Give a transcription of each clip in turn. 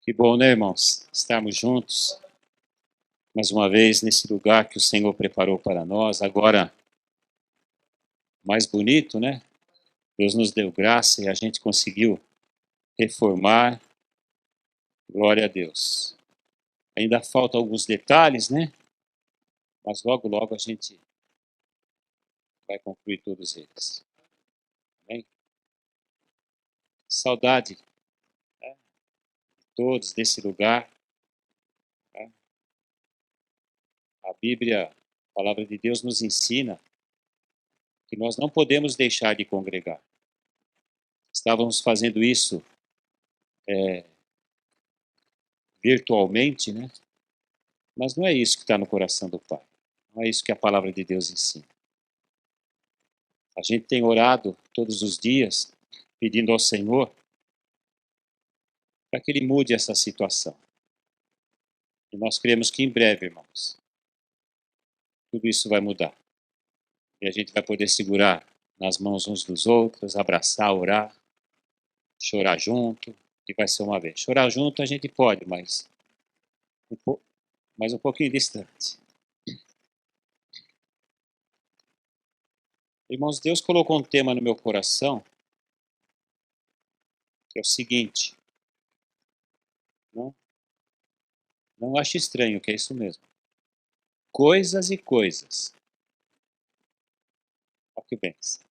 Que bom, né, irmãos? Estarmos juntos mais uma vez nesse lugar que o Senhor preparou para nós. Agora, mais bonito, né? Deus nos deu graça e a gente conseguiu reformar. Glória a Deus. Ainda faltam alguns detalhes, né? Mas logo, logo a gente vai concluir todos eles. Amém? Saudade, né, de todos desse lugar. Né? A Bíblia, a palavra de Deus nos ensina que nós não podemos deixar de congregar. Estávamos fazendo isso virtualmente, né? Mas não é isso que está no coração do Pai. Não é isso que a palavra de Deus ensina. A gente tem orado todos os dias, pedindo ao Senhor para que Ele mude essa situação. E nós cremos que em breve, irmãos, tudo isso vai mudar. E a gente vai poder segurar nas mãos uns dos outros, abraçar, orar, chorar junto, e vai ser uma vez. Chorar junto a gente pode, mas um pouquinho distante. Irmãos, Deus colocou um tema no meu coração, que é o seguinte: não ache estranho, que é isso mesmo. Coisas e coisas. Olha que bênção.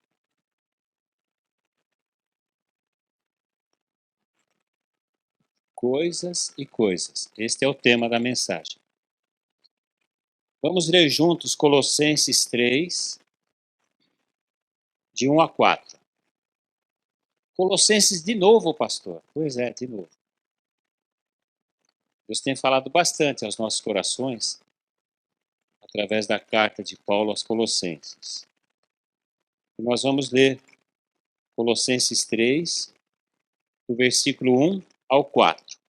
Coisas e coisas. Este é o tema da mensagem. Vamos ler juntos Colossenses 3, de 1 a 4. Colossenses de novo, pastor. Pois é, de novo. Deus tem falado bastante aos nossos corações através da carta de Paulo aos Colossenses. E nós vamos ler Colossenses 3, do versículo 1 ao 4.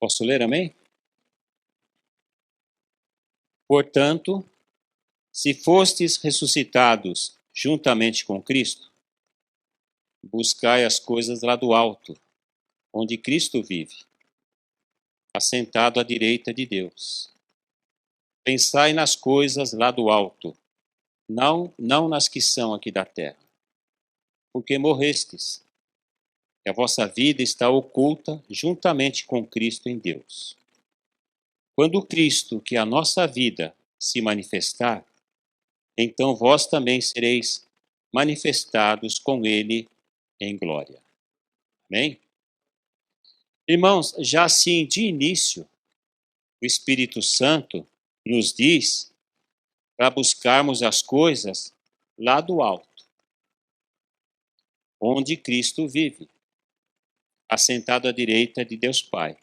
Posso ler, amém? Portanto, se fostes ressuscitados juntamente com Cristo, buscai as coisas lá do alto, onde Cristo vive, assentado à direita de Deus. Pensai nas coisas lá do alto, não nas que são aqui da terra. Porque morrestes, e a vossa vida está oculta juntamente com Cristo em Deus. Quando Cristo, que é a nossa vida, se manifestar, então vós também sereis manifestados com Ele em glória. Amém? Irmãos, já assim de início, o Espírito Santo nos diz para buscarmos as coisas lá do alto, onde Cristo vive, assentado à direita de Deus Pai.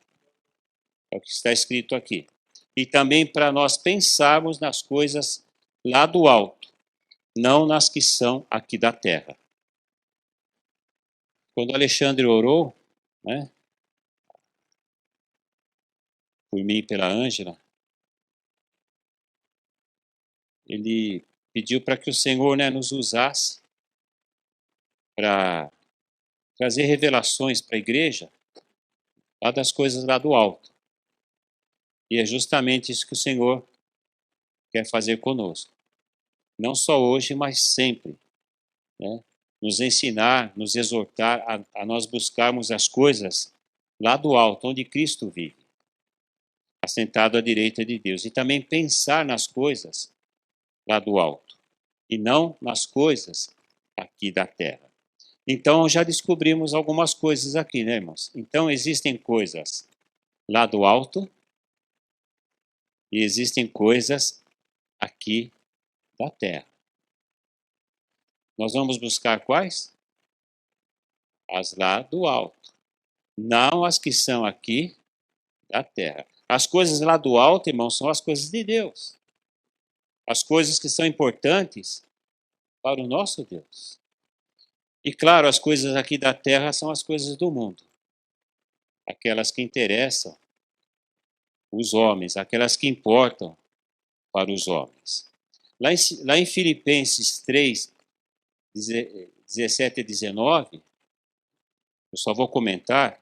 É o que está escrito aqui. E também para nós pensarmos nas coisas lá do alto, não nas que são aqui da terra. Quando Alexandre orou, né, por mim e pela Ângela, ele pediu para que o Senhor, né, nos usasse para trazer revelações para a igreja lá das coisas lá do alto. E é justamente isso que o Senhor quer fazer conosco. Não só hoje, mas sempre. Né? Nos ensinar, nos exortar a nós buscarmos as coisas lá do alto, onde Cristo vive, assentado à direita de Deus. E também pensar nas coisas lá do alto, e não nas coisas aqui da terra. Então, já descobrimos algumas coisas aqui, né, irmãos? Então, existem coisas lá do alto e existem coisas aqui da terra. Nós vamos buscar quais? As lá do alto, não as que são aqui da terra. As coisas lá do alto, irmãos, são as coisas de Deus. As coisas que são importantes para o nosso Deus. E claro, as coisas aqui da terra são as coisas do mundo. aquelas que interessam os homens, aquelas que importam para os homens. Lá em Filipenses 3, 17 e 19, eu só vou comentar,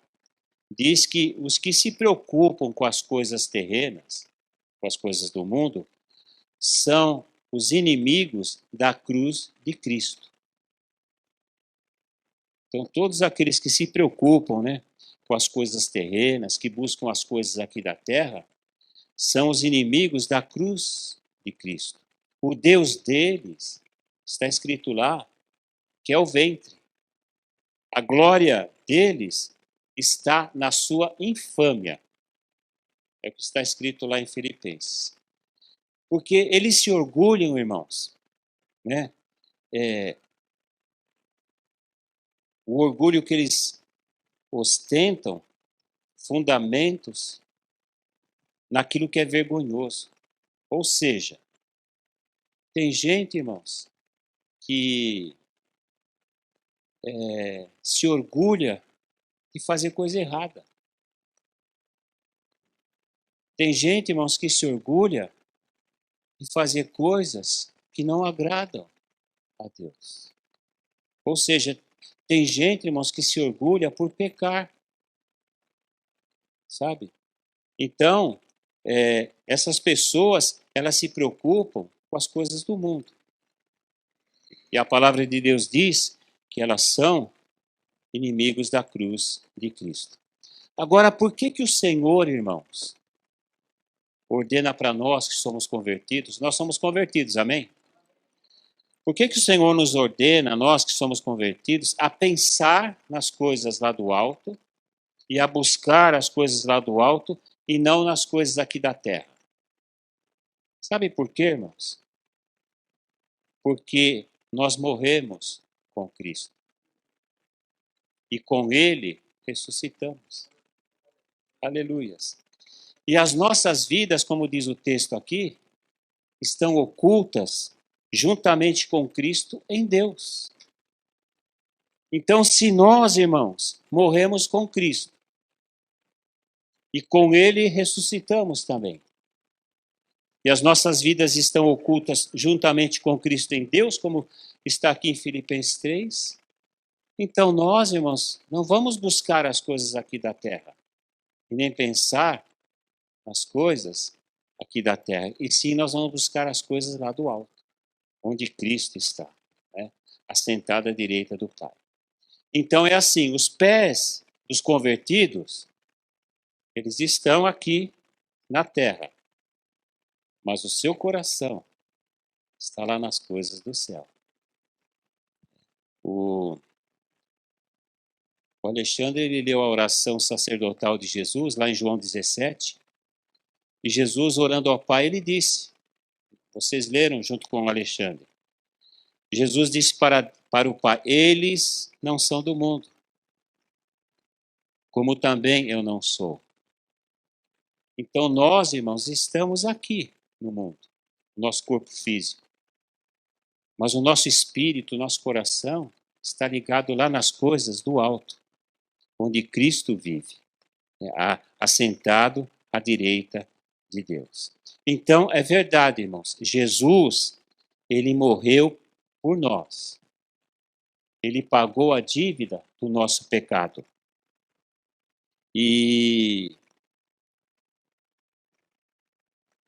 diz que os que se preocupam com as coisas terrenas, com as coisas do mundo, são os inimigos da cruz de Cristo. Então, todos aqueles que se preocupam, né, com as coisas terrenas, que buscam as coisas aqui da terra, são os inimigos da cruz de Cristo. O Deus deles, está escrito lá, que é o ventre. A glória deles está na sua infâmia. É o que está escrito lá em Filipenses. Porque eles se orgulham, irmãos, né? O orgulho que eles ostentam, fundamentos naquilo que é vergonhoso. Ou seja, tem gente, irmãos, que se orgulha de fazer coisa errada. Tem gente, irmãos, que se orgulha de fazer coisas que não agradam a Deus. Ou seja, tem gente, irmãos, que se orgulha por pecar, sabe? Então, essas pessoas, elas se preocupam com as coisas do mundo. E a palavra de Deus diz que elas são inimigos da cruz de Cristo. Agora, por que que o Senhor, irmãos, ordena para nós que somos convertidos? Nós somos convertidos, amém? Por que que o Senhor nos ordena, nós que somos convertidos, a pensar nas coisas lá do alto e a buscar as coisas lá do alto e não nas coisas aqui da terra? Sabe por quê, irmãos? Porque nós morremos com Cristo e com Ele ressuscitamos. Aleluias. E as nossas vidas, como diz o texto aqui, estão ocultas juntamente com Cristo em Deus. Então, se nós, irmãos, morremos com Cristo e com Ele ressuscitamos também, e as nossas vidas estão ocultas juntamente com Cristo em Deus, como está aqui em Filipenses 3, então nós, irmãos, não vamos buscar as coisas aqui da terra, e nem pensar nas coisas aqui da terra, e sim nós vamos buscar as coisas lá do alto, onde Cristo está, né? Assentado à direita do Pai. Então é assim, os pés dos convertidos, eles estão aqui na terra, mas o seu coração está lá nas coisas do céu. O Alexandre, ele leu a oração sacerdotal de Jesus, lá em João 17, e Jesus, orando ao Pai, ele disse, vocês leram junto com o Alexandre, Jesus disse para o Pai, eles não são do mundo, como também eu não sou. Então nós, irmãos, estamos aqui no mundo, nosso corpo físico. Mas o nosso espírito, o nosso coração, está ligado lá nas coisas do alto, onde Cristo vive, assentado à direita de Deus. Então, é verdade, irmãos, Jesus, ele morreu por nós. Ele pagou a dívida do nosso pecado.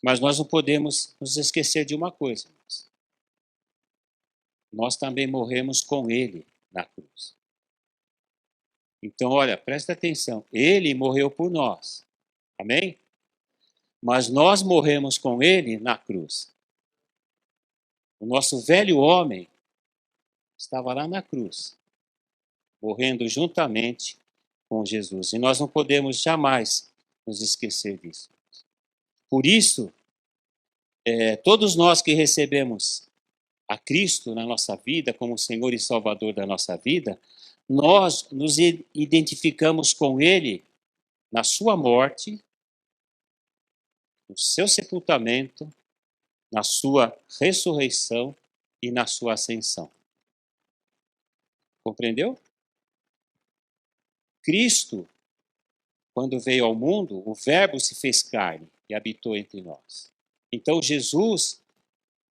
Mas nós não podemos nos esquecer de uma coisa, irmãos. Nós também morremos com ele na cruz. Então, olha, presta atenção. Ele morreu por nós. Amém? Mas nós morremos com ele na cruz. O nosso velho homem estava lá na cruz, morrendo juntamente com Jesus. E nós não podemos jamais nos esquecer disso. Por isso, todos nós que recebemos a Cristo na nossa vida, como Senhor e Salvador da nossa vida, nós nos identificamos com Ele na sua morte, no seu sepultamento, na sua ressurreição e na sua ascensão. Compreendeu? Cristo, quando veio ao mundo, o Verbo se fez carne e habitou entre nós. Então Jesus,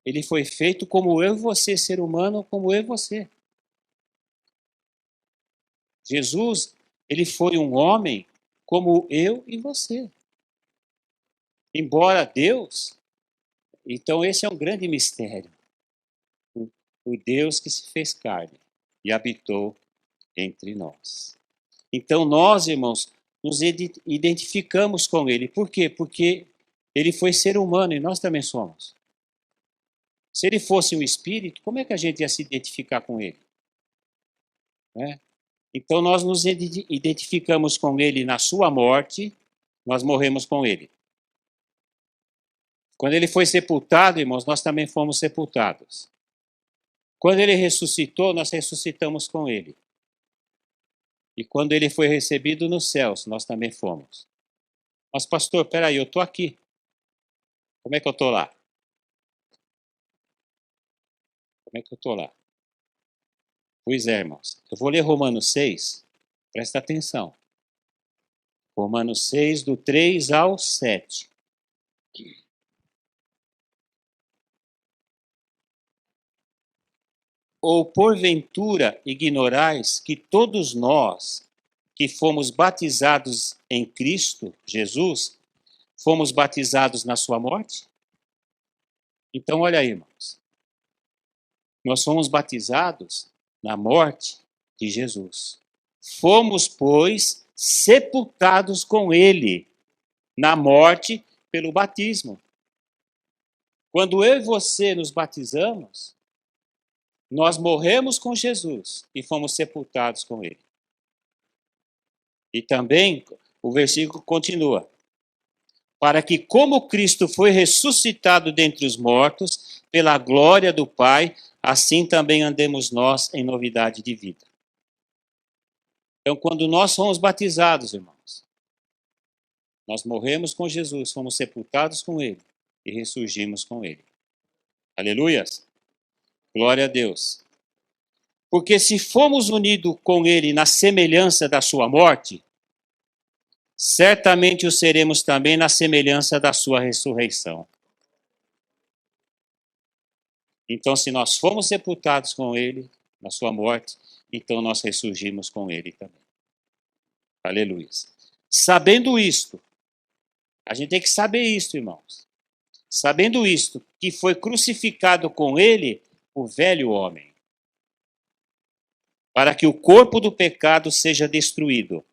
ele foi feito como eu e você, ser humano como eu e você. Jesus, ele foi um homem como eu e você. Embora Deus, então esse é um grande mistério. O Deus que se fez carne e habitou entre nós. Então nós, irmãos, nos identificamos com ele. Por quê? Porque ele foi ser humano e nós também somos. Se ele fosse um espírito, como é que a gente ia se identificar com ele? Né? Então nós nos identificamos com ele na sua morte, nós morremos com ele. Quando ele foi sepultado, irmãos, nós também fomos sepultados. Quando ele ressuscitou, nós ressuscitamos com ele. E quando ele foi recebido nos céus, nós também fomos. Mas, pastor, peraí, eu estou aqui. Como é que eu estou lá? Como é que eu estou lá? Pois é, irmãos. Eu vou ler Romanos 6. Presta atenção. Romanos 6, do 3 ao 7. Ou porventura ignorais que todos nós que fomos batizados em Cristo Jesus, fomos batizados na sua morte? Então, olha aí, irmãos. Nós fomos batizados na morte de Jesus. Fomos, pois, sepultados com ele na morte pelo batismo. Quando eu e você nos batizamos, nós morremos com Jesus e fomos sepultados com ele. E também o versículo continua: para que, como Cristo foi ressuscitado dentre os mortos, pela glória do Pai, assim também andemos nós em novidade de vida. Então, quando nós fomos batizados, irmãos, nós morremos com Jesus, fomos sepultados com ele e ressurgimos com ele. Aleluias! Glória a Deus. Porque se fomos unidos com ele na semelhança da sua morte, certamente o seremos também na semelhança da sua ressurreição. Então, se nós fomos sepultados com ele na sua morte, então nós ressurgimos com ele também. Aleluia. Sabendo isto, a gente tem que saber isto, irmãos. Sabendo isto, que foi crucificado com ele o velho homem, para que o corpo do pecado seja destruído,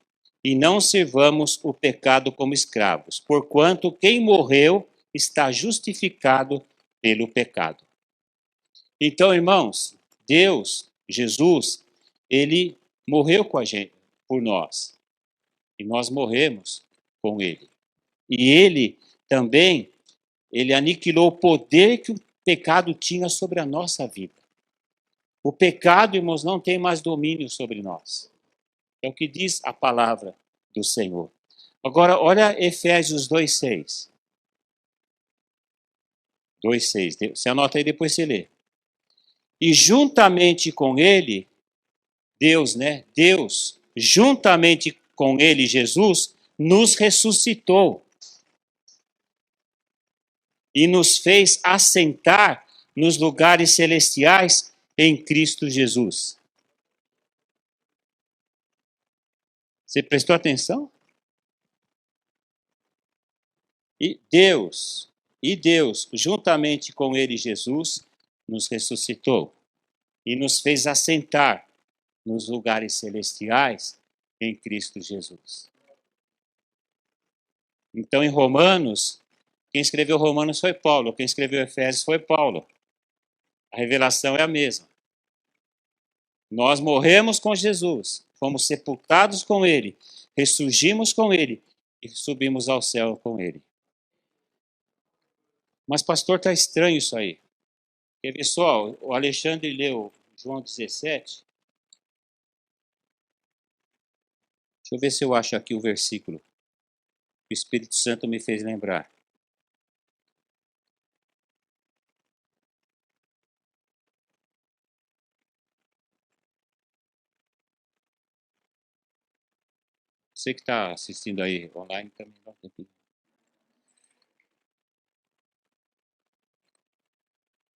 e não servamos o pecado como escravos, porquanto quem morreu está justificado pelo pecado. Então, irmãos, Deus, Jesus, ele morreu com a gente, por nós, e nós morremos com ele. E ele também, ele aniquilou o poder que o pecado tinha sobre a nossa vida. O pecado, irmãos, não tem mais domínio sobre nós. É o que diz a palavra do Senhor. Agora, olha Efésios 2:6. 2:6. Você anota aí, depois você lê. E juntamente com ele, Deus, né? Deus, juntamente com ele, Jesus, nos ressuscitou e nos fez assentar nos lugares celestiais em Cristo Jesus. Você prestou atenção? E Deus, juntamente com ele, Jesus, nos ressuscitou e nos fez assentar nos lugares celestiais em Cristo Jesus. Então, em Romanos, quem escreveu Romanos foi Paulo, quem escreveu Efésios foi Paulo. A revelação é a mesma. Nós morremos com Jesus, fomos sepultados com ele, ressurgimos com ele e subimos ao céu com ele. Mas, pastor, está estranho isso aí. Quer ver só? O Alexandre leu João 17. Deixa eu ver se eu acho aqui o versículo que o Espírito Santo me fez lembrar. Você que está assistindo aí online também.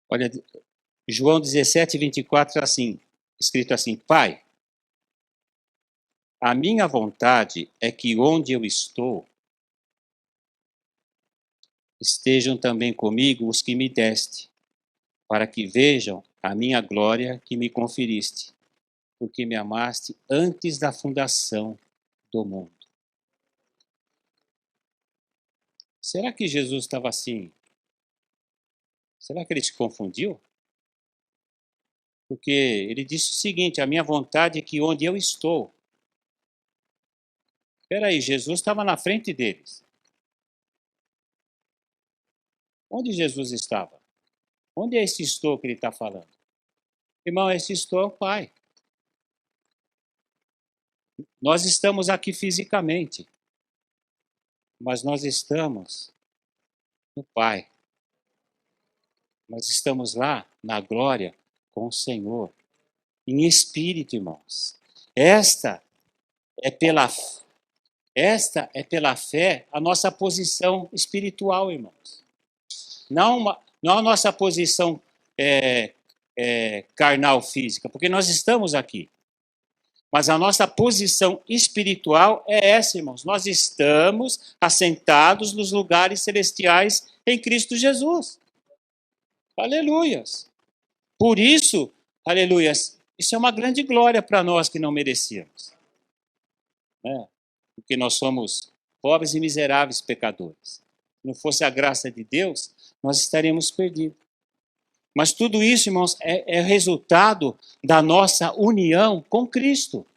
Olha, João 17, 24, assim, escrito assim: Pai, a minha vontade é que onde eu estou, estejam também comigo os que me deste, para que vejam a minha glória que me conferiste, porque me amaste antes da fundação do mundo. Será que Jesus estava assim? Será que ele se confundiu? Porque ele disse o seguinte: a minha vontade é que onde eu estou. Espera aí, Jesus estava na frente deles. Onde Jesus estava? Onde é esse estou que ele está falando? Irmão, esse estou é o Pai. Nós estamos aqui fisicamente, mas nós estamos no Pai. Nós estamos lá na glória com o Senhor, em espírito, irmãos. Esta é pela fé a nossa posição espiritual, irmãos. Não a nossa posição carnal física, porque nós estamos aqui. Mas a nossa posição espiritual é essa, irmãos. Nós estamos assentados nos lugares celestiais em Cristo Jesus. Aleluias. Por isso, aleluias, isso é uma grande glória para nós que não merecíamos. Né? Porque nós somos pobres e miseráveis pecadores. Se não fosse a graça de Deus, nós estaríamos perdidos. Mas tudo isso, irmãos, é resultado da nossa união com Cristo.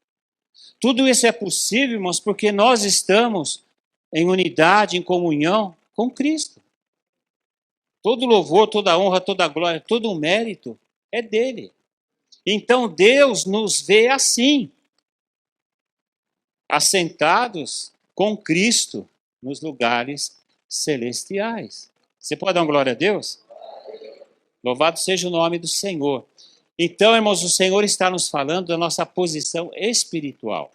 Tudo isso é possível, irmãos, porque nós estamos em unidade, em comunhão com Cristo. Todo louvor, toda honra, toda glória, todo o mérito é dele. Então Deus nos vê assim, assentados com Cristo nos lugares celestiais. Você pode dar uma glória a Deus? Louvado seja o nome do Senhor. Então, irmãos, o Senhor está nos falando da nossa posição espiritual.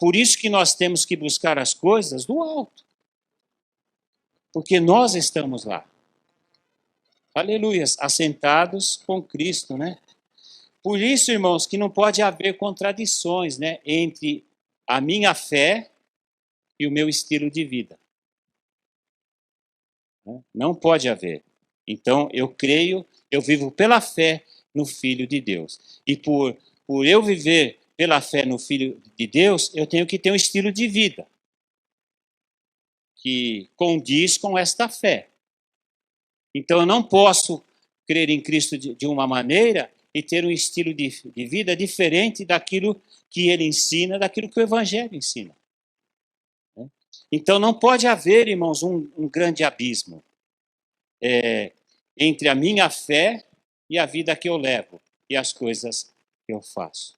Por isso que nós temos que buscar as coisas do alto. Porque nós estamos lá. Aleluias, assentados com Cristo, né? Por isso, irmãos, que não pode haver contradições, né, entre a minha fé e o meu estilo de vida. Não pode haver. Então, eu creio, eu vivo pela fé no Filho de Deus. E por eu viver pela fé no Filho de Deus, eu tenho que ter um estilo de vida que condiz com esta fé. Então, eu não posso crer em Cristo de uma maneira e ter um estilo de vida diferente daquilo que ele ensina, daquilo que o Evangelho ensina. Então, não pode haver, irmãos, um grande abismo entre a minha fé e a vida que eu levo e as coisas que eu faço.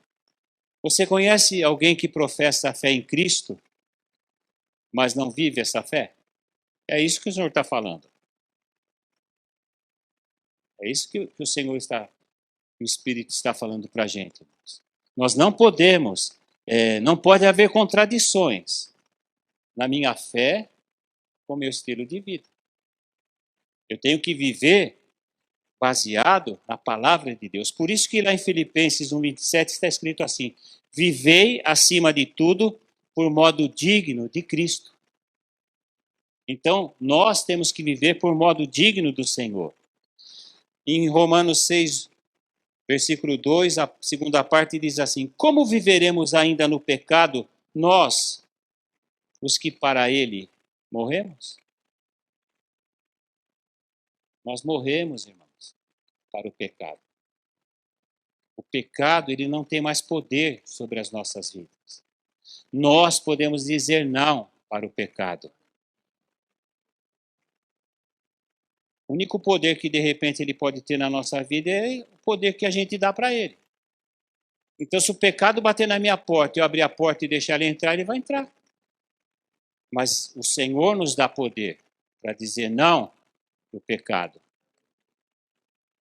Você conhece alguém que professa a fé em Cristo, mas não vive essa fé? É isso que o Senhor está falando. É isso que o Senhor está, o Espírito está falando para a gente. Irmãos. Nós não podemos, não pode haver contradições na minha fé com o meu estilo de vida. Eu tenho que viver baseado na palavra de Deus. Por isso que lá em Filipenses 1:27 está escrito assim: vivei acima de tudo por modo digno de Cristo. Então, nós temos que viver por modo digno do Senhor. Em Romanos 6, versículo 2, a segunda parte diz assim: como viveremos ainda no pecado, nós, os que para ele morremos? Nós morremos, irmãos, para o pecado. O pecado, ele não tem mais poder sobre as nossas vidas. Nós podemos dizer não para o pecado. O único poder que, de repente, ele pode ter na nossa vida é o poder que a gente dá para ele. Então, se o pecado bater na minha porta, eu abrir a porta e deixar ele entrar, ele vai entrar. Mas o Senhor nos dá poder para dizer não para o pecado.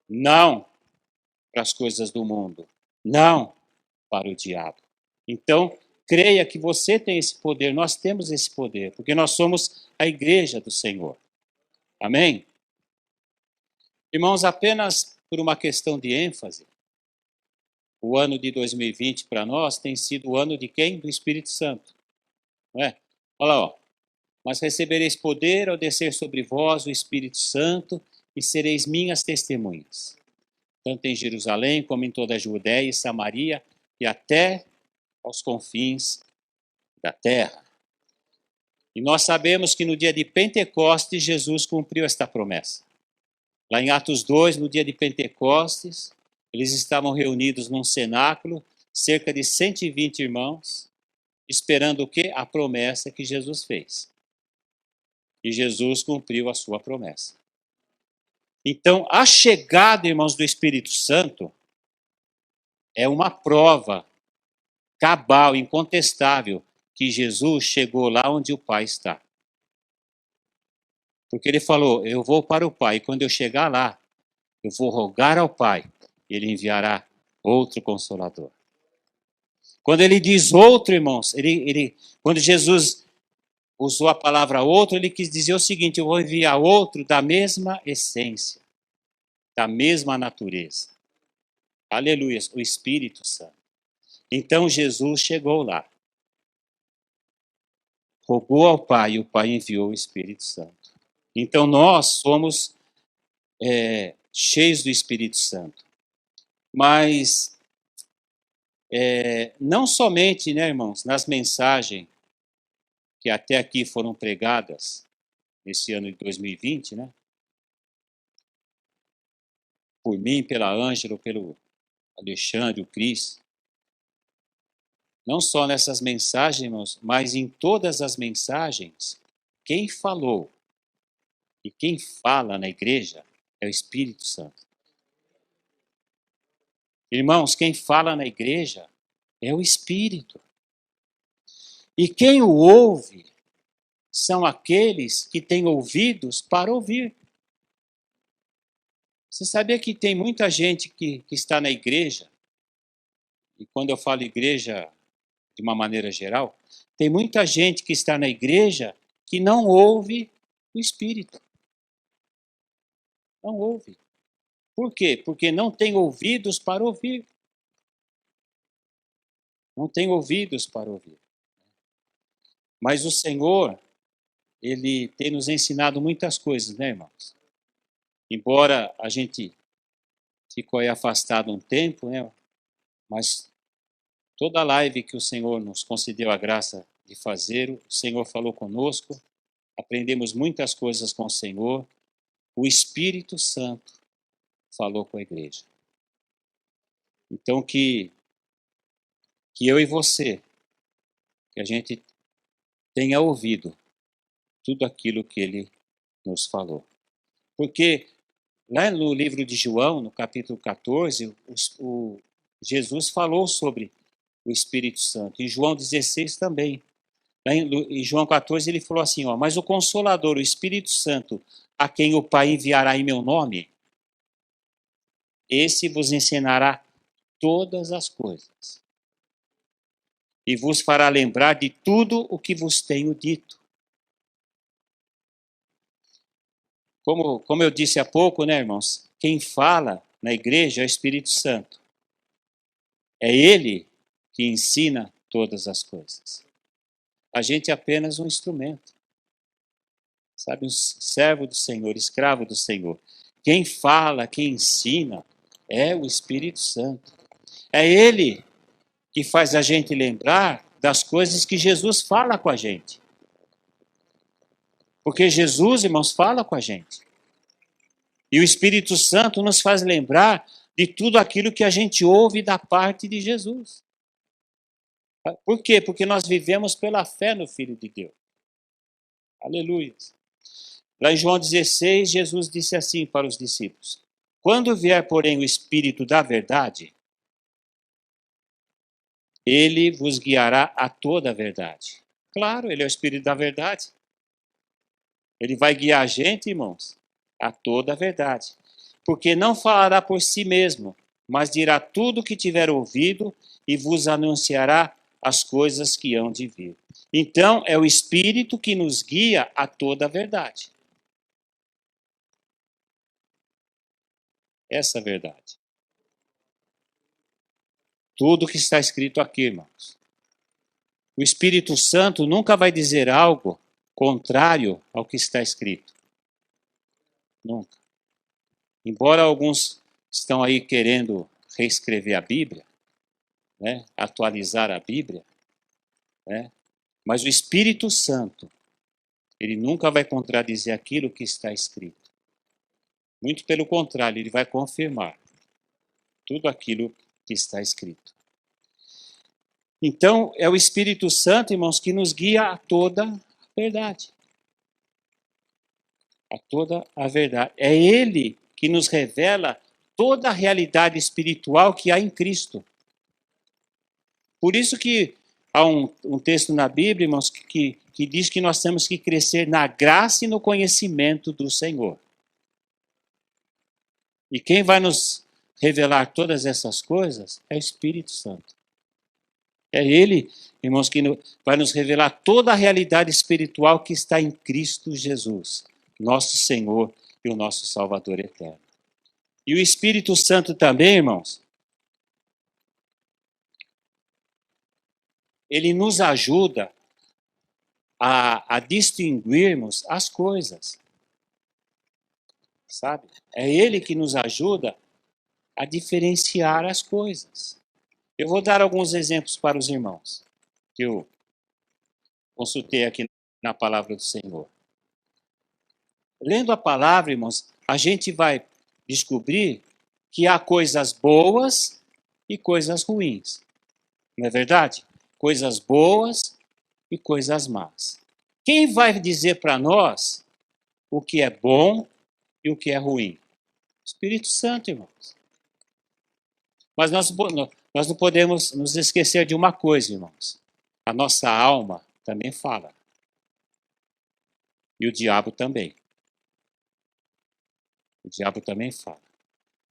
Não para as coisas do mundo. Não para o diabo. Então, creia que você tem esse poder, nós temos esse poder, porque nós somos a igreja do Senhor. Amém? Irmãos, apenas por uma questão de ênfase, o ano de 2020 para nós tem sido o ano de quem? Do Espírito Santo. Não é? Olha lá, ó. Mas recebereis poder ao descer sobre vós o Espírito Santo e sereis minhas testemunhas, tanto em Jerusalém como em toda a Judéia e Samaria e até aos confins da terra. E nós sabemos que no dia de Pentecostes Jesus cumpriu esta promessa. Lá em Atos 2, no dia de Pentecostes, eles estavam reunidos num cenáculo, cerca de 120 irmãos, esperando o quê? A promessa que Jesus fez. E Jesus cumpriu a sua promessa. Então, a chegada, irmãos, do Espírito Santo é uma prova cabal, incontestável, que Jesus chegou lá onde o Pai está. Porque ele falou, eu vou para o Pai, e quando eu chegar lá, eu vou rogar ao Pai, e ele enviará outro Consolador. Quando ele diz outro, irmãos, quando Jesus usou a palavra outro, ele quis dizer o seguinte, eu vou enviar outro da mesma essência, da mesma natureza. Aleluia, o Espírito Santo. Então Jesus chegou lá, rogou ao Pai e o Pai enviou o Espírito Santo. Então nós somos cheios do Espírito Santo. Mas não somente, né, irmãos, nas mensagens que até aqui foram pregadas nesse ano de 2020, né? Por mim, pela Ângela, pelo Alexandre, o Cris. Não só nessas mensagens, irmãos, mas em todas as mensagens, quem falou e quem fala na igreja é o Espírito Santo. Irmãos, quem fala na igreja é o Espírito. E quem o ouve são aqueles que têm ouvidos para ouvir. Você sabia que tem muita gente que está na igreja, e quando eu falo igreja de uma maneira geral, tem muita gente que está na igreja que não ouve o Espírito. Não ouve. Por quê? Porque não tem ouvidos para ouvir. Não tem ouvidos para ouvir. Mas o Senhor, Ele tem nos ensinado muitas coisas, né, irmãos? Embora a gente ficou aí afastado um tempo, né? Mas toda a live que o Senhor nos concedeu a graça de fazer, o Senhor falou conosco, aprendemos muitas coisas com o Senhor, o Espírito Santo falou com a igreja. Então que eu e você, que a gente tenha ouvido tudo aquilo que ele nos falou. Porque lá no livro de João, no capítulo 14, Jesus falou sobre o Espírito Santo. Em João 16 também. Lá em João 14 ele falou assim, ó, mas o Consolador, o Espírito Santo, a quem o Pai enviará em meu nome, esse vos ensinará todas as coisas e vos fará lembrar de tudo o que vos tenho dito. Como eu disse há pouco, né, irmãos? Quem fala na igreja é o Espírito Santo. É ele que ensina todas as coisas. A gente é apenas um instrumento. Sabe, um servo do Senhor, escravo do Senhor. Quem fala, quem ensina é o Espírito Santo. É ele que faz a gente lembrar das coisas que Jesus fala com a gente. Porque Jesus, irmãos, fala com a gente. E o Espírito Santo nos faz lembrar de tudo aquilo que a gente ouve da parte de Jesus. Por quê? Porque nós vivemos pela fé no Filho de Deus. Aleluia. Lá em João 16, Jesus disse assim para os discípulos: quando vier, porém, o Espírito da verdade, ele vos guiará a toda a verdade. Claro, ele é o Espírito da verdade. Ele vai guiar a gente, irmãos, a toda a verdade. Porque não falará por si mesmo, mas dirá tudo o que tiver ouvido e vos anunciará as coisas que hão de vir. Então, é o Espírito que nos guia a toda a verdade. Essa é a verdade. Tudo que está escrito aqui, irmãos. O Espírito Santo nunca vai dizer algo contrário ao que está escrito. Nunca. Embora alguns estão aí querendo reescrever a Bíblia, né, atualizar a Bíblia, né, mas o Espírito Santo, ele nunca vai contradizer aquilo que está escrito. Muito pelo contrário, ele vai confirmar tudo aquilo que está escrito. Então, é o Espírito Santo, irmãos, que nos guia a toda a verdade. A toda a verdade. É Ele que nos revela toda a realidade espiritual que há em Cristo. Por isso que há um texto na Bíblia, irmãos, que diz que nós temos que crescer na graça e no conhecimento do Senhor. E quem vai nos revelar todas essas coisas é o Espírito Santo. É Ele, irmãos, que vai nos revelar toda a realidade espiritual que está em Cristo Jesus, nosso Senhor e o nosso Salvador eterno. E o Espírito Santo também, irmãos, ele nos ajuda a distinguirmos as coisas. Sabe? É Ele que nos ajuda a diferenciar as coisas. Eu vou dar alguns exemplos para os irmãos, que eu consultei aqui na palavra do Senhor. Lendo a palavra, irmãos, a gente vai descobrir que há coisas boas e coisas ruins. Não é verdade? Coisas boas e coisas más. Quem vai dizer para nós o que é bom e o que é ruim? O Espírito Santo, irmãos. Mas nós não podemos nos esquecer de uma coisa, irmãos. A nossa alma também fala. E o diabo também. O diabo também fala.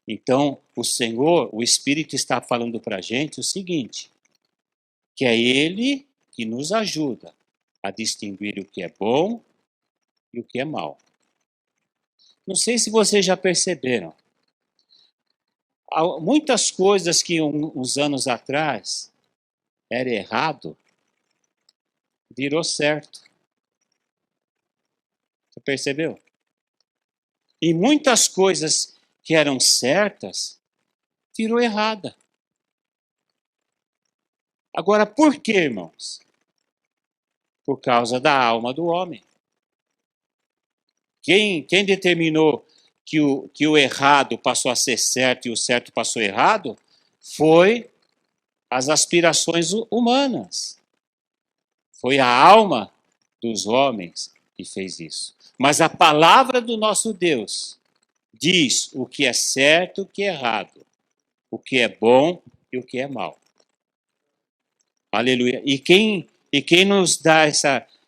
Então, o Senhor, o Espírito está falando para a gente o seguinte, que é Ele que nos ajuda a distinguir o que é bom e o que é mal. Não sei se vocês já perceberam. Há muitas coisas que uns anos atrás era errado, virou certo. Você percebeu? E muitas coisas que eram certas, virou errada. Agora, por quê, irmãos? Por causa da alma do homem. Quem determinou que o errado passou a ser certo e o certo passou errado foi as aspirações humanas. Foi a alma dos homens que fez isso. Mas a palavra do nosso Deus diz o que é certo e o que é errado, o que é bom e o que é mal. Aleluia. E quem nos dá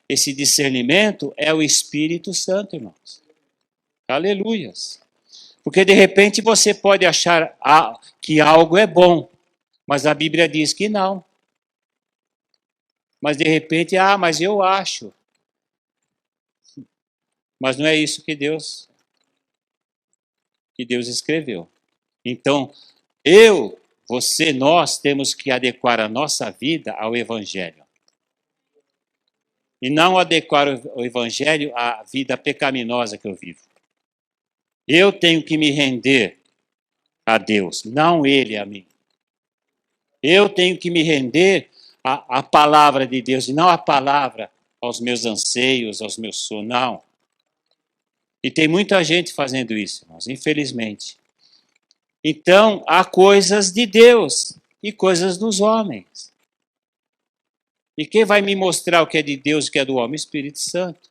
esse discernimento é o Espírito Santo, irmãos. Aleluias. Porque de repente você pode achar que algo é bom, mas a Bíblia diz que não. Mas de repente, mas eu acho. Mas não é isso que Deus escreveu. Então, você, nós temos que adequar a nossa vida ao Evangelho. E não adequar o Evangelho à vida pecaminosa que eu vivo. Eu tenho que me render a Deus, não Ele a mim. Eu tenho que me render à palavra de Deus, e não a palavra aos meus anseios, aos meus sonhos, não. E tem muita gente fazendo isso, irmãos, infelizmente. Então, há coisas de Deus e coisas dos homens. E quem vai me mostrar o que é de Deus e o que é do homem? O Espírito Santo.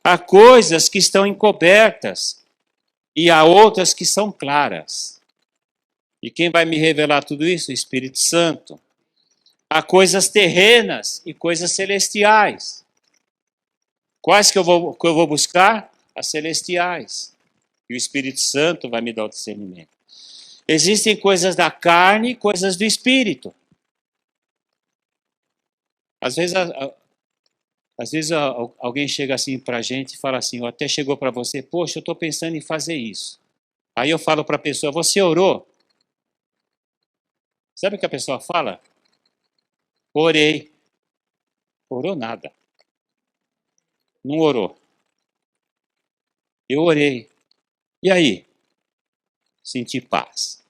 Há coisas que estão encobertas e há outras que são claras. E quem vai me revelar tudo isso? O Espírito Santo. Há coisas terrenas e coisas celestiais. Quais que eu vou buscar? As celestiais. E o Espírito Santo vai me dar o discernimento. Existem coisas da carne e coisas do Espírito. Às vezes, alguém chega assim para a gente e fala assim, ou até chegou para você, poxa, eu estou pensando em fazer isso. Aí eu falo para a pessoa, você orou? Sabe o que a pessoa fala? Orei. Orou nada. Não orou. Eu orei. E aí? Senti paz.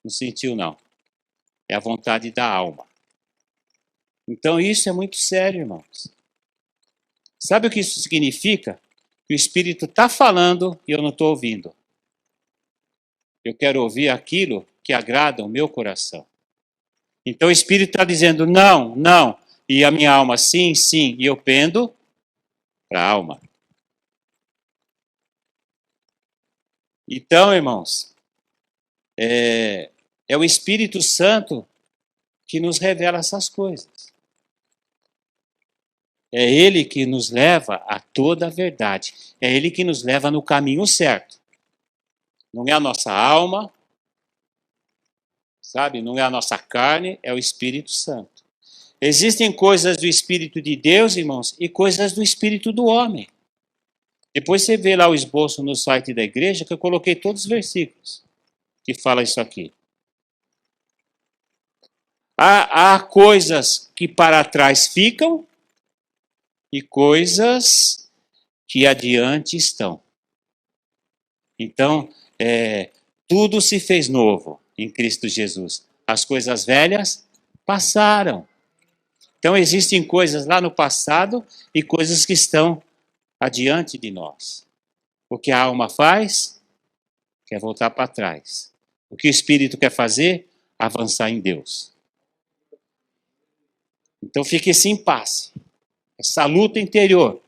Não sentiu, não. É a vontade da alma. Então isso é muito sério, irmãos. Sabe o que isso significa? Que o Espírito está falando e eu não estou ouvindo. Eu quero ouvir aquilo que agrada o meu coração. Então o Espírito está dizendo não, não. E a minha alma sim, sim. E eu pendo para a alma. Então, irmãos, é o Espírito Santo que nos revela essas coisas. É Ele que nos leva a toda a verdade. É Ele que nos leva no caminho certo. Não é a nossa alma, sabe? Não é a nossa carne, é o Espírito Santo. Existem coisas do Espírito de Deus, irmãos, e coisas do Espírito do homem. Depois você vê lá o esboço no site da igreja, que eu coloquei todos os versículos que fala isso aqui. Há coisas que para trás ficam e coisas que adiante estão. Então, tudo se fez novo em Cristo Jesus. As coisas velhas passaram. Então, existem coisas lá no passado e coisas que estão adiante de nós. O que a alma faz, quer voltar para trás. O que o Espírito quer fazer, avançar em Deus. Então, fique esse impasse, essa luta interior,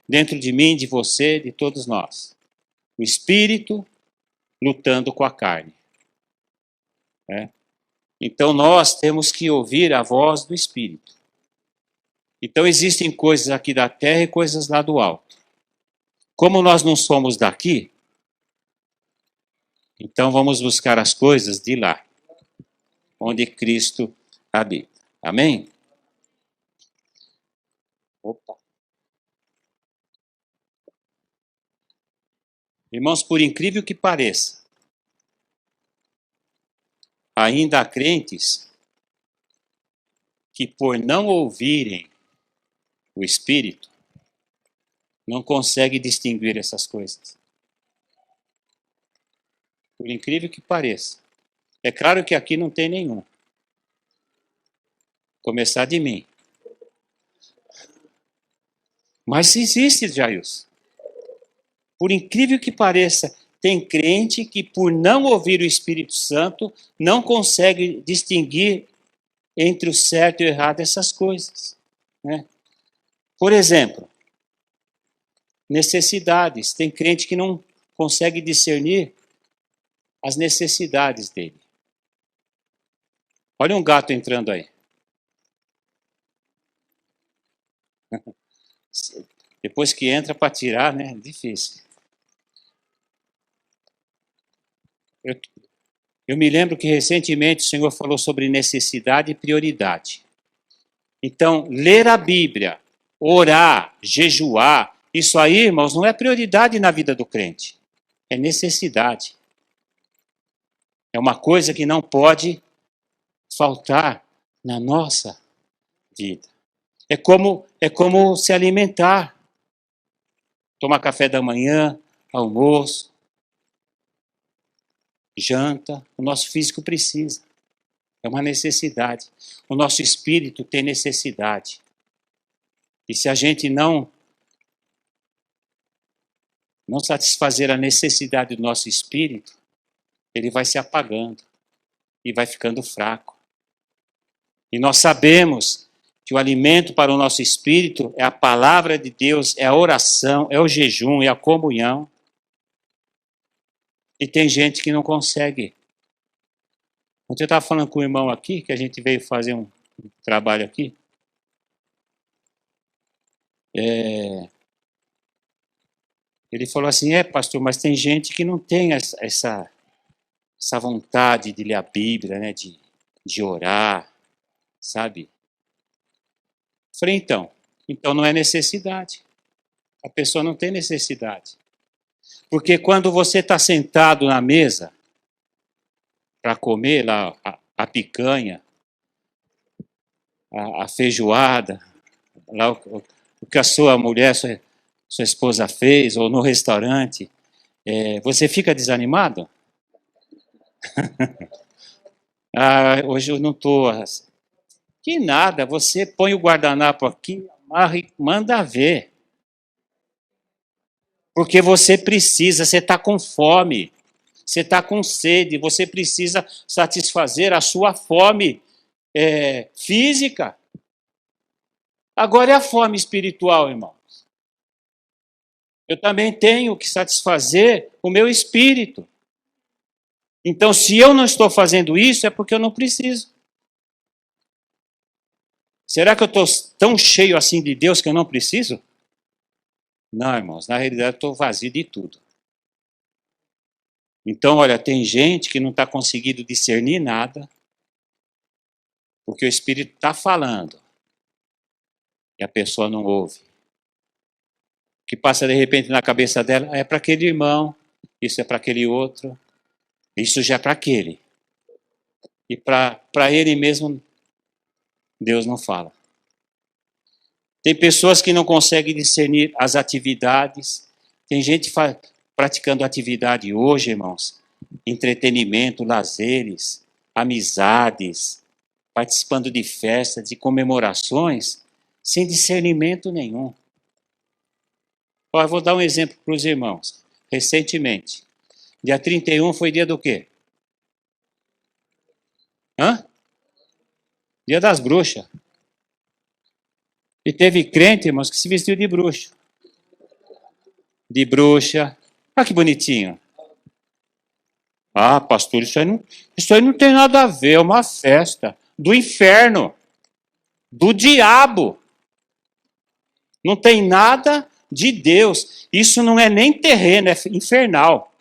dentro de mim, de você, de todos nós. O Espírito lutando com a carne. Então, nós temos que ouvir a voz do Espírito. Então, existem coisas aqui da terra e coisas lá do alto. Como nós não somos daqui, então vamos buscar as coisas de lá, onde Cristo habita. Amém? Opa. Irmãos, por incrível que pareça, ainda há crentes que, por não ouvirem o Espírito, não conseguem distinguir essas coisas. Por incrível que pareça. É claro que aqui não tem nenhum. Começar de mim. Mas existe, Jailson. Por incrível que pareça, tem crente que, por não ouvir o Espírito Santo, não consegue distinguir entre o certo e o errado essas coisas. Né? Por exemplo, necessidades. Tem crente que não consegue discernir as necessidades dele. Olha um gato entrando aí. Depois que entra para tirar, né? Difícil. Eu me lembro que recentemente o Senhor falou sobre necessidade e prioridade. Então, ler a Bíblia, orar, jejuar, isso aí, irmãos, não é prioridade na vida do crente. É necessidade. É uma coisa que não pode faltar na nossa vida. É como se alimentar. Tomar café da manhã, almoço, janta. O nosso físico precisa. É uma necessidade. O nosso espírito tem necessidade. E se a gente não satisfazer a necessidade do nosso espírito, ele vai se apagando e vai ficando fraco. E nós sabemos que o alimento para o nosso espírito é a palavra de Deus, é a oração, é o jejum, é a comunhão. E tem gente que não consegue. Ontem eu estava falando com o irmão aqui, que a gente veio fazer um trabalho aqui. Ele falou assim, pastor, mas tem gente que não tem essa vontade de ler a Bíblia, né, de orar, sabe? Falei, então não é necessidade. A pessoa não tem necessidade. Porque quando você está sentado na mesa para comer lá a picanha, a feijoada, lá o que a sua mulher, sua esposa fez, ou no restaurante, você fica desanimado? Hoje eu não estou. Que nada, você põe o guardanapo aqui, amarra e manda ver. Porque você precisa, você está com fome, você está com sede, você precisa satisfazer a sua fome física. Agora é a fome espiritual, irmão. Eu também tenho que satisfazer o meu espírito. Então, se eu não estou fazendo isso, é porque eu não preciso. Será que eu estou tão cheio assim de Deus que eu não preciso? Não, irmãos, na realidade eu estou vazio de tudo. Então, olha, tem gente que não está conseguindo discernir nada, porque o Espírito está falando e a pessoa não ouve. O que passa de repente na cabeça dela é para aquele irmão, isso é para aquele outro, isso já é para aquele. E para ele mesmo, Deus não fala. Tem pessoas que não conseguem discernir as atividades. Tem gente praticando atividade hoje, irmãos. Entretenimento, lazeres, amizades, participando de festas, de comemorações, sem discernimento nenhum. Eu vou dar um exemplo para os irmãos. Recentemente, dia 31 foi dia do quê? Dia das bruxas. E teve crente, irmãos, que se vestiu de bruxa. De bruxa. Olha que bonitinho. Pastor, isso aí não tem nada a ver, é uma festa do inferno, do diabo. Não tem nada de Deus. Isso não é nem terreno, é infernal.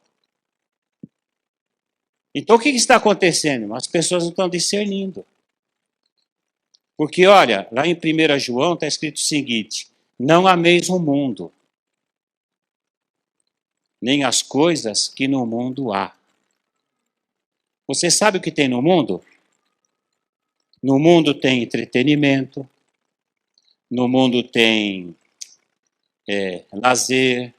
Então o que está acontecendo? As pessoas não estão discernindo. Porque, olha, lá em 1 João está escrito o seguinte: não ameis o mundo, nem as coisas que no mundo há. Você sabe o que tem no mundo? No mundo tem entretenimento, no mundo tem lazer,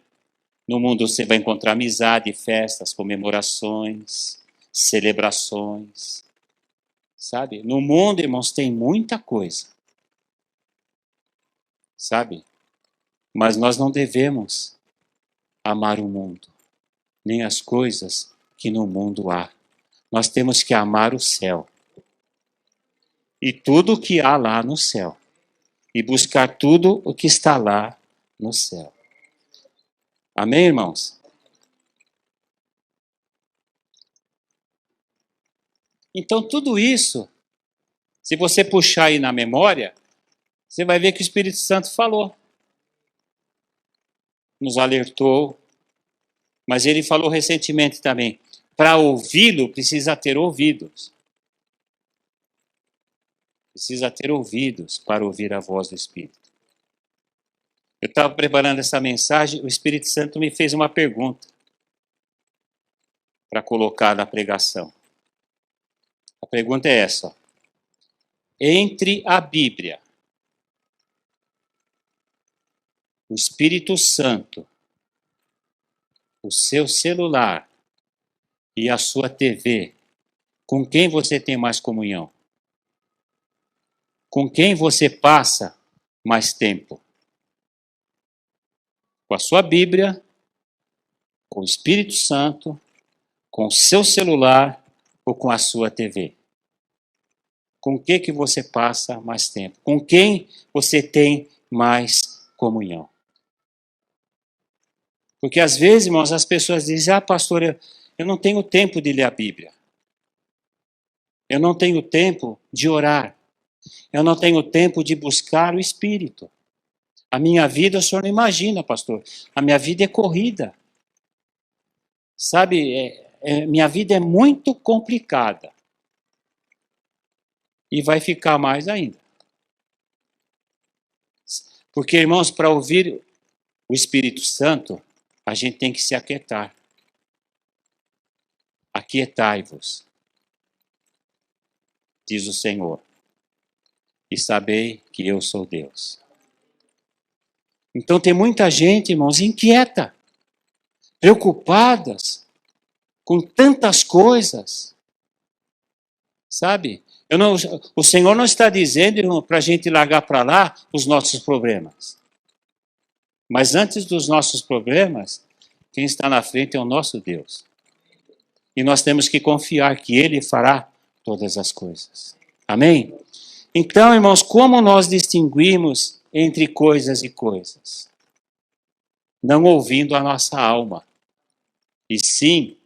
no mundo você vai encontrar amizade, festas, comemorações, celebrações. Sabe? No mundo, irmãos, tem muita coisa. Sabe? Mas nós não devemos amar o mundo, nem as coisas que no mundo há. Nós temos que amar o céu. E tudo o que há lá no céu. E buscar tudo o que está lá no céu. Amém, irmãos? Então, tudo isso, se você puxar aí na memória, você vai ver que o Espírito Santo falou. Nos alertou. Mas ele falou recentemente também, para ouvi-lo precisa ter ouvidos. Precisa ter ouvidos para ouvir a voz do Espírito. Eu estava preparando essa mensagem, o Espírito Santo me fez uma pergunta para colocar na pregação. A pergunta é essa: entre a Bíblia, o Espírito Santo, o seu celular e a sua TV, com quem você tem mais comunhão? Com quem você passa mais tempo? Com a sua Bíblia, com o Espírito Santo, com o seu celular ou com a sua TV? Com que você passa mais tempo? Com quem você tem mais comunhão? Porque às vezes, irmãos, as pessoas dizem: pastor, eu não tenho tempo de ler a Bíblia. Eu não tenho tempo de orar. Eu não tenho tempo de buscar o Espírito. A minha vida, o senhor não imagina, pastor. A minha vida é corrida. Sabe, minha vida é muito complicada. E vai ficar mais ainda. Porque, irmãos, para ouvir o Espírito Santo, a gente tem que se aquietar. Aquietai-vos, diz o Senhor, e sabei que eu sou Deus. Então tem muita gente, irmãos, inquieta, preocupadas com tantas coisas, sabe? O Senhor não está dizendo para a gente largar para lá os nossos problemas. Mas antes dos nossos problemas, quem está na frente é o nosso Deus. E nós temos que confiar que Ele fará todas as coisas. Amém? Então, irmãos, como nós distinguimos entre coisas e coisas? Não ouvindo a nossa alma, e sim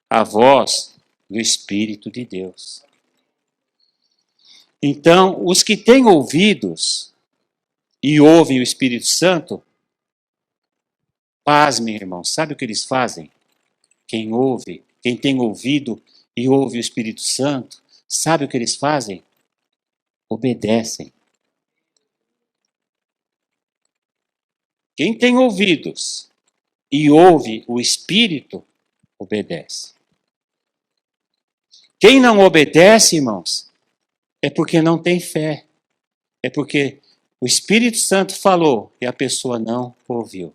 a voz do Espírito de Deus. Então, os que têm ouvidos e ouvem o Espírito Santo, pasmem, irmãos, sabe o que eles fazem? Quem ouve, quem tem ouvido e ouve o Espírito Santo, sabe o que eles fazem? Obedecem. Quem tem ouvidos e ouve o Espírito, obedece. Quem não obedece, irmãos, é porque não tem fé. É porque o Espírito Santo falou e a pessoa não ouviu.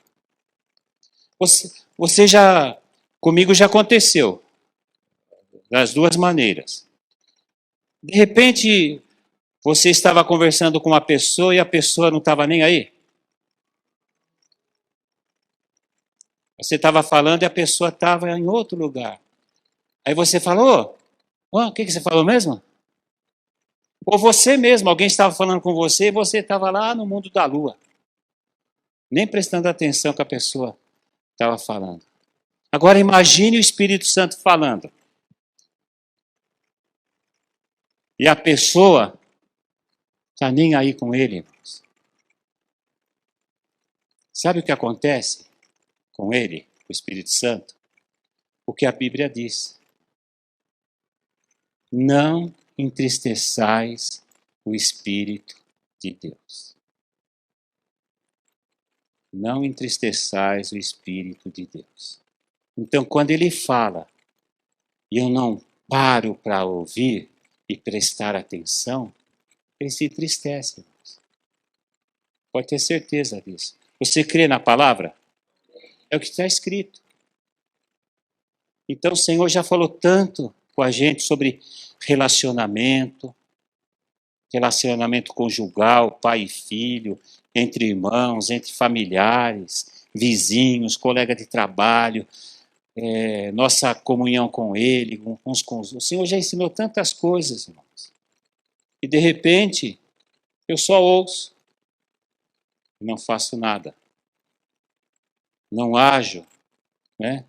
Você já, comigo já aconteceu, das duas maneiras. De repente, você estava conversando com uma pessoa e a pessoa não estava nem aí. Você estava falando e a pessoa estava em outro lugar. Aí você falou, o que você falou mesmo? Ou você mesmo, alguém estava falando com você e você estava lá no mundo da lua. Nem prestando atenção que a pessoa estava falando. Agora imagine o Espírito Santo falando. E a pessoa está nem aí com ele, irmãos. Sabe o que acontece com ele, o Espírito Santo? O que a Bíblia diz. Não entristeçais o Espírito de Deus. Não entristeçais o Espírito de Deus. Então, quando ele fala, e eu não paro para ouvir e prestar atenção, ele se entristece. Irmãos. Pode ter certeza disso. Você crê na palavra? É o que está escrito. Então, o Senhor já falou tanto com a gente sobre relacionamento, relacionamento conjugal, pai e filho, entre irmãos, entre familiares, vizinhos, colega de trabalho, nossa comunhão com Ele, uns com os outros. O Senhor já ensinou tantas coisas, irmãos. E de repente, eu só ouço e não faço nada. Não ajo, né?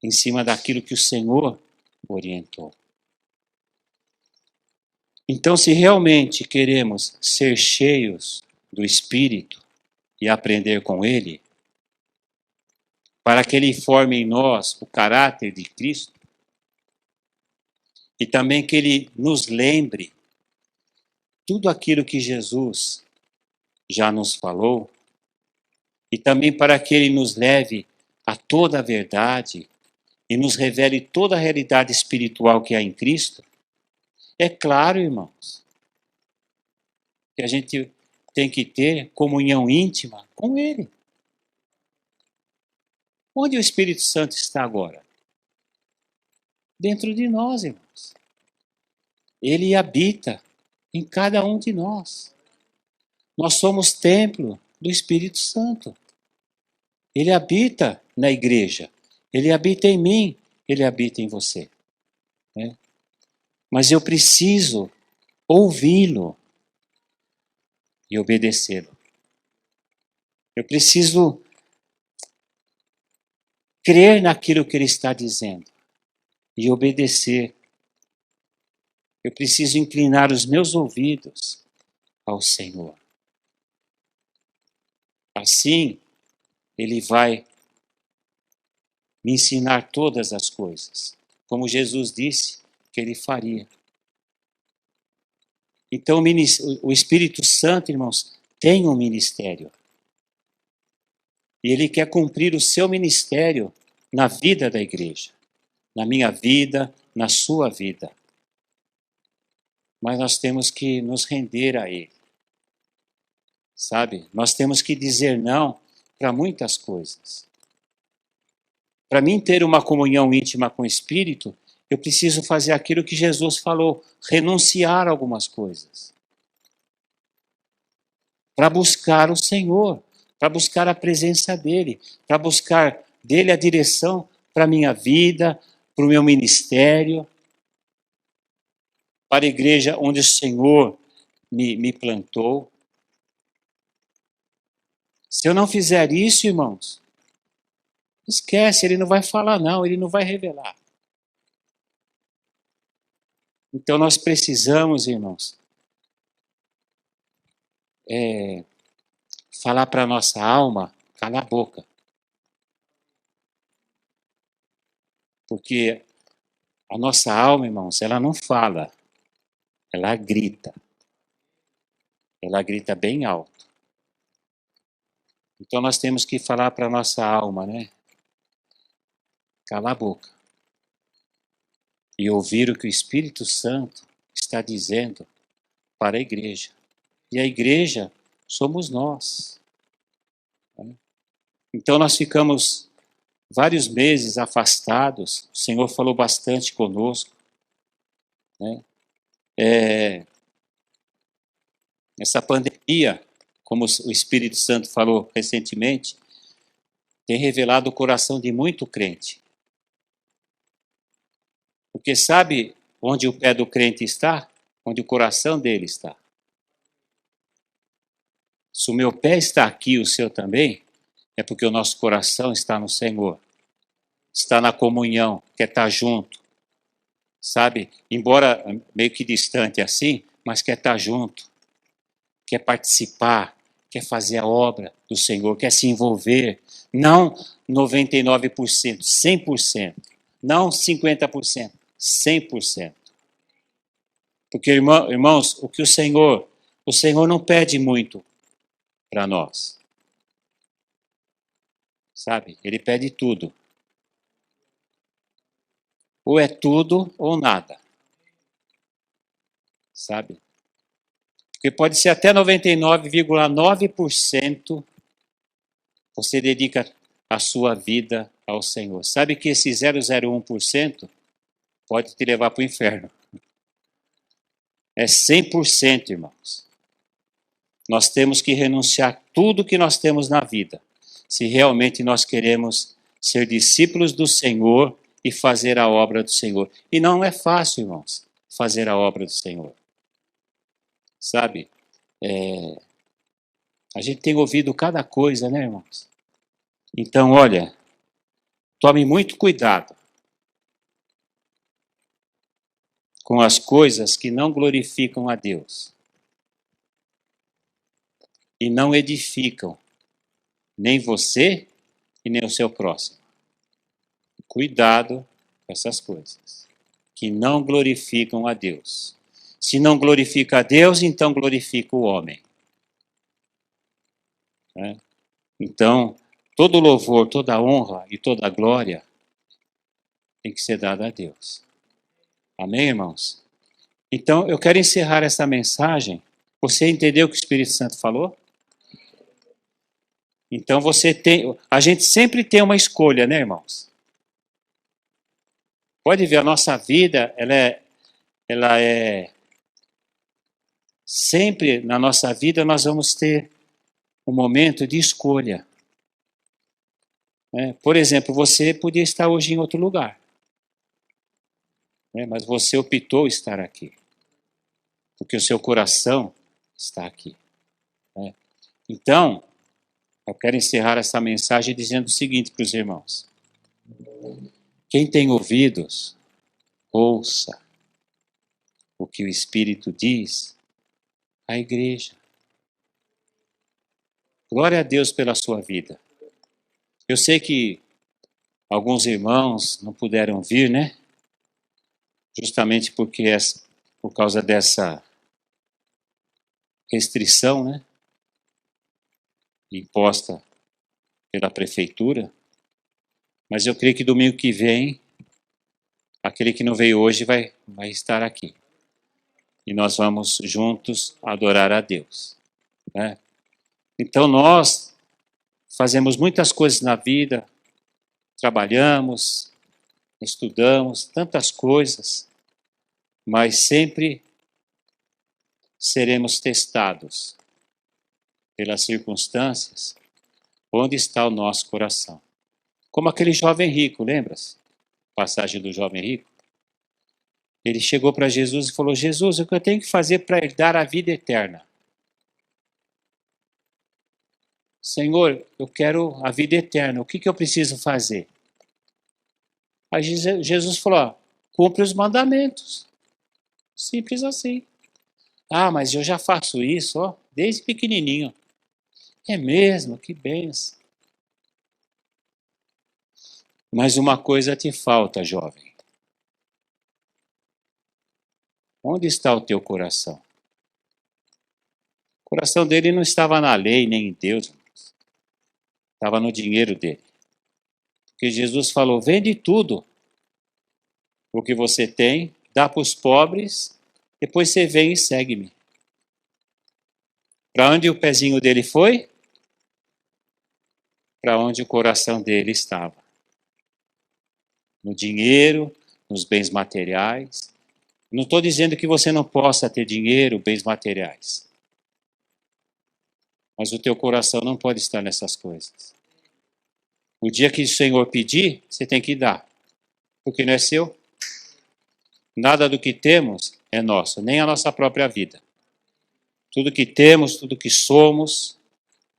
Em cima daquilo que o Senhor orientou. Então, se realmente queremos ser cheios do Espírito e aprender com Ele, para que Ele forme em nós o caráter de Cristo, e também que Ele nos lembre tudo aquilo que Jesus já nos falou, e também para que Ele nos leve a toda a verdade e nos revele toda a realidade espiritual que há em Cristo, é claro, irmãos, que a gente tem que ter comunhão íntima com Ele. Onde o Espírito Santo está agora? Dentro de nós, irmãos. Ele habita em cada um de nós. Nós somos templo do Espírito Santo. Ele habita na igreja. Ele habita em mim. Ele habita em você. Né? Mas eu preciso ouvi-lo e obedecê-lo. Eu preciso crer naquilo que ele está dizendo e obedecer. Eu preciso inclinar os meus ouvidos ao Senhor. Assim, ele vai me ensinar todas as coisas, como Jesus disse que ele faria. Então, o Espírito Santo, irmãos, tem um ministério. E ele quer cumprir o seu ministério na vida da igreja, na minha vida, na sua vida. Mas nós temos que nos render a ele. Sabe? Nós temos que dizer não para muitas coisas. Para mim ter uma comunhão íntima com o Espírito, eu preciso fazer aquilo que Jesus falou, renunciar a algumas coisas. Para buscar o Senhor, para buscar a presença dEle, para buscar dEle a direção para a minha vida, para o meu ministério, para a igreja onde o Senhor me plantou. Se eu não fizer isso, irmãos, esquece, ele não vai falar não, ele não vai revelar. Então nós precisamos, irmãos, falar para a nossa alma, calar a boca. Porque a nossa alma, irmãos, ela não fala, ela grita. Ela grita bem alto. Então nós temos que falar para a nossa alma, né? Calar a boca. E ouvir o que o Espírito Santo está dizendo para a igreja. E a igreja somos nós. Então nós ficamos vários meses afastados, o Senhor falou bastante conosco. Né? Essa pandemia, como o Espírito Santo falou recentemente, tem revelado o coração de muito crente. Porque sabe onde o pé do crente está? Onde o coração dele está. Se o meu pé está aqui, o seu também, é porque o nosso coração está no Senhor. Está na comunhão, quer estar junto. Sabe? Embora meio que distante assim, mas quer estar junto. Quer participar, quer fazer a obra do Senhor, quer se envolver. Não 99%, 100%. Não 50%, 100%. Porque, irmãos, o que o Senhor não pede muito para nós. Sabe? Ele pede tudo. Ou é tudo ou nada. Sabe? Porque pode ser até 99,9% você dedica a sua vida ao Senhor. Sabe que esse 0,01% pode te levar para o inferno. É 100%, irmãos. Nós temos que renunciar a tudo que nós temos na vida, se realmente nós queremos ser discípulos do Senhor e fazer a obra do Senhor. E não é fácil, irmãos, fazer a obra do Senhor. Sabe? A gente tem ouvido cada coisa, né, irmãos? Então, olha, tome muito cuidado com as coisas que não glorificam a Deus e não edificam nem você e nem o seu próximo. Cuidado com essas coisas que não glorificam a Deus. Se não glorifica a Deus, então glorifica o homem. Né? Então, todo louvor, toda honra e toda glória tem que ser dada a Deus. Amém, irmãos? Então, eu quero encerrar essa mensagem. Você entendeu o que o Espírito Santo falou? Então, a gente sempre tem uma escolha, né, irmãos? Pode ver, a nossa vida, ela é sempre na nossa vida nós vamos ter um momento de escolha. Por exemplo, você podia estar hoje em outro lugar, mas você optou estar aqui, porque o seu coração está aqui. Então, eu quero encerrar essa mensagem dizendo o seguinte para os irmãos. Quem tem ouvidos, ouça o que o Espírito diz à igreja. Glória a Deus pela sua vida. Eu sei que alguns irmãos não puderam vir, né? Justamente porque por causa dessa restrição, né? Imposta pela prefeitura. Mas eu creio que domingo que vem, aquele que não veio hoje vai estar aqui. E nós vamos juntos adorar a Deus, né? Então nós fazemos muitas coisas na vida, trabalhamos, estudamos, tantas coisas, mas sempre seremos testados pelas circunstâncias, onde está o nosso coração. Como aquele jovem rico, lembra-se? Passagem do jovem rico. Ele chegou para Jesus e falou: Jesus, o que eu tenho que fazer para herdar a vida eterna? Senhor, eu quero a vida eterna, o que eu preciso fazer? Aí Jesus falou: ó, cumpre os mandamentos. Simples assim. Ah, mas eu já faço isso, ó, desde pequenininho. É mesmo, que benção. Mas uma coisa te falta, jovem. Onde está o teu coração? O coração dele não estava na lei, nem em Deus. Estava no dinheiro dele. Porque Jesus falou: vende tudo o que você tem, dá para os pobres, depois você vem e segue-me. Para onde o pezinho dele foi? Para onde o coração dele estava. No dinheiro, nos bens materiais. Não estou dizendo que você não possa ter dinheiro, bens materiais. Mas o teu coração não pode estar nessas coisas. O dia que o Senhor pedir, você tem que dar. Porque não é seu. Nada do que temos é nosso, nem a nossa própria vida. Tudo que temos, tudo que somos,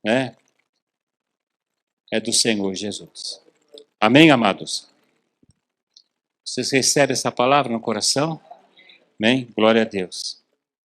né, é do Senhor Jesus. Amém, amados? Vocês recebem essa palavra no coração? Amém? Glória a Deus.